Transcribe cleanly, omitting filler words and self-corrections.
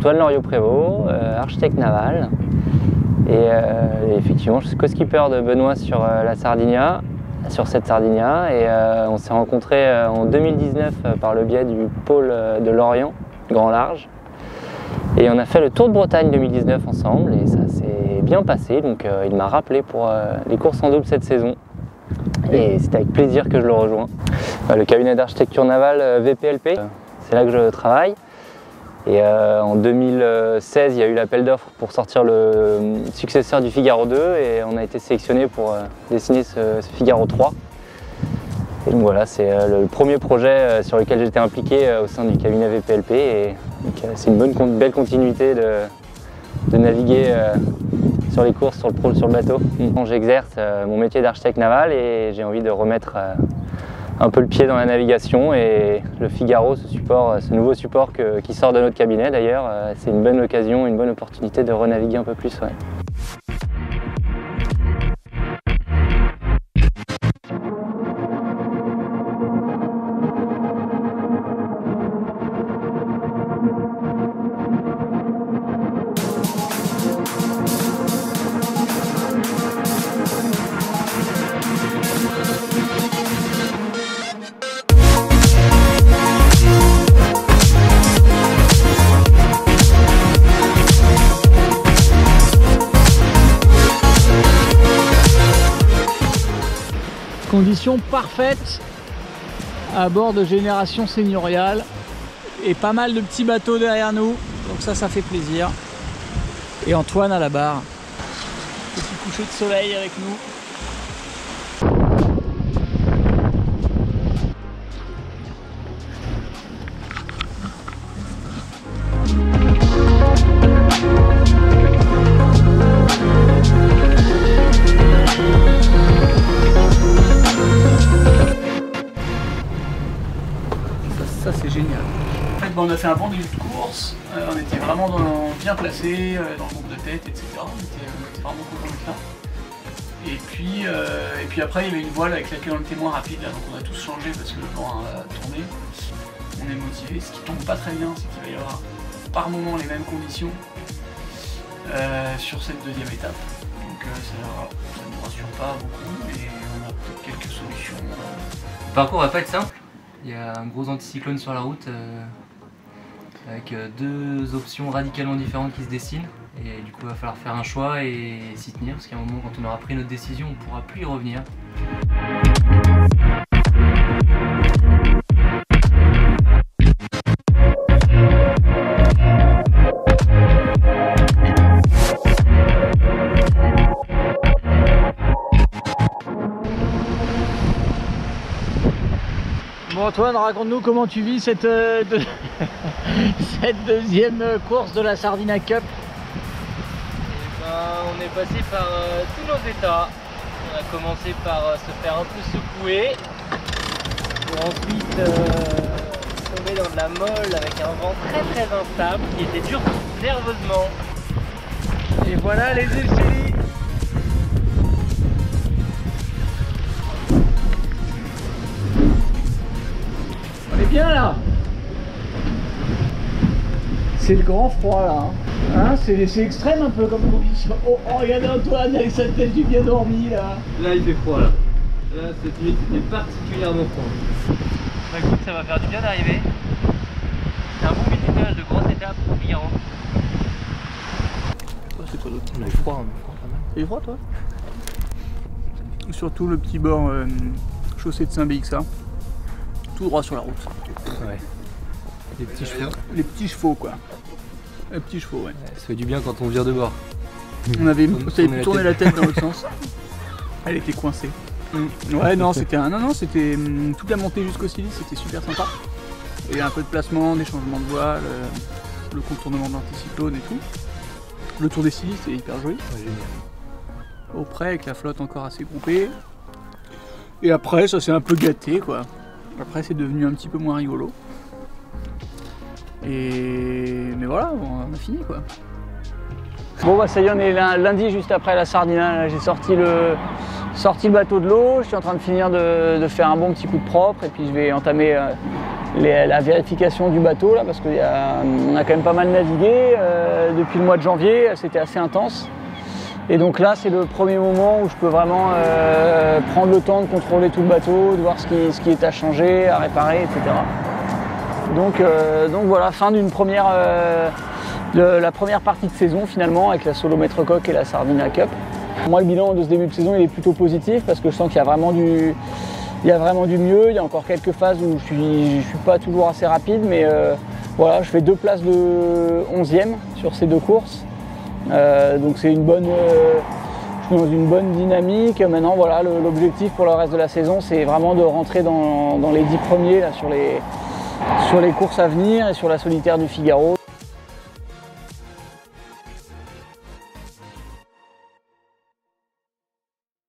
Antoine Loriot-Prévost, architecte naval. Et effectivement, je suis co-skipper de Benoît sur la Sardinia, sur cette Sardinia. Et on s'est rencontrés en 2019 par le biais du pôle de Lorient, Grand Large. Et on a fait le Tour de Bretagne 2019 ensemble et ça s'est bien passé. Donc il m'a rappelé pour les courses en double cette saison. Et c'est avec plaisir que je le rejoins. Le cabinet d'architecture navale VPLP, c'est là que je travaille. Et en 2016, il y a eu l'appel d'offres pour sortir le successeur du Figaro 2 et on a été sélectionné pour dessiner ce Figaro 3. Et donc voilà, c'est le premier projet sur lequel j'étais impliqué au sein du cabinet VPLP et c'est une belle continuité de naviguer sur les courses, sur le bateau. J'exerce mon métier d'architecte naval et j'ai envie de remettre un peu le pied dans la navigation et le Figaro, ce nouveau support qui sort de notre cabinet d'ailleurs, c'est une bonne occasion, une bonne opportunité de renaviguer un peu plus. Ouais. Conditions parfaites à bord de Génération Seigneuriale et pas mal de petits bateaux derrière nous, donc ça fait plaisir. Et Antoine à la barre, petit coucher de soleil avec nous. Ça c'est génial. En fait, on a fait un bon début de course, on était vraiment bien placé dans le groupe de tête, etc. On était vraiment content de ça. Et puis après, il y avait une voile avec laquelle on était moins rapide, là, donc on a tous changé parce que le vent a tourné. On est motivé. Ce qui tombe pas très bien, c'est qu'il va y avoir par moment les mêmes conditions sur cette deuxième étape. Donc ça ne nous rassure pas beaucoup, mais on a peut-être quelques solutions. Le parcours va pas être simple. Il y a un gros anticyclone sur la route avec deux options radicalement différentes qui se dessinent et du coup il va falloir faire un choix et s'y tenir parce qu'à un moment quand on aura pris notre décision on ne pourra plus y revenir. Bon Antoine, raconte-nous comment tu vis cette deuxième course de la Sardinia Cup. On est passé par tous nos états. On a commencé par se faire un peu secouer pour ensuite tomber dans de la molle avec un vent très instable qui était dur nerveusement. Et voilà les îles Chélie. On est bien là. C'est le grand froid là. Hein, c'est extrême un peu comme condition. Oh, regardez Antoine avec sa tête du bien dormi là. Là il fait froid là. Là cette nuit c'était particulièrement froid. Bah écoute, ça va faire du bien d'arriver. C'est un bon visitage de grosse étape pour Figaro. C'est quoi d'autre? On a eu froid, pas mal. Il est froid toi? Surtout le petit bord chaussée de Saint-BXA. Tout droit sur la route. Ouais. Les petits chevaux. Les petits chevaux quoi. Les petits chevaux ouais. Ça fait du bien quand on vire de bord. On savait plus tourner la tête dans l'autre sens. Elle était coincée. Ouais non c'était c'était toute la montée jusqu'au Silice, c'était super sympa. Il y a un peu de placement, des changements de voile, le contournement de l'anticyclone et tout. Le tour des Silices c'est hyper joli. Ouais, génial. Au près avec la flotte encore assez groupée. Et après ça s'est un peu gâté quoi. Après c'est devenu un petit peu moins rigolo. Mais voilà, on a fini quoi. Bon bah ça y est, on est lundi juste après la Sardinia. J'ai sorti le bateau de l'eau, je suis en train de finir de faire un bon petit coup de propre et puis je vais entamer la vérification du bateau là, parce qu'on a quand même pas mal navigué depuis le mois de janvier, c'était assez intense. Et donc là c'est le premier moment où je peux vraiment prendre le temps de contrôler tout le bateau, de voir ce qui est à changer, à réparer, etc. Donc voilà, fin d'une la première partie de saison finalement avec la Solo Maître Coq et la Sardinia Cup. Moi le bilan de ce début de saison il est plutôt positif parce que je sens qu'il y a vraiment du mieux, il y a encore quelques phases où je suis pas toujours assez rapide, mais voilà, je fais 2 places de 11e sur ces 2 courses. Donc c'est une bonne, je suis dans une bonne dynamique. Maintenant voilà, l'objectif pour le reste de la saison c'est vraiment de rentrer dans les 10 premiers là, sur les courses à venir et sur la solitaire du Figaro.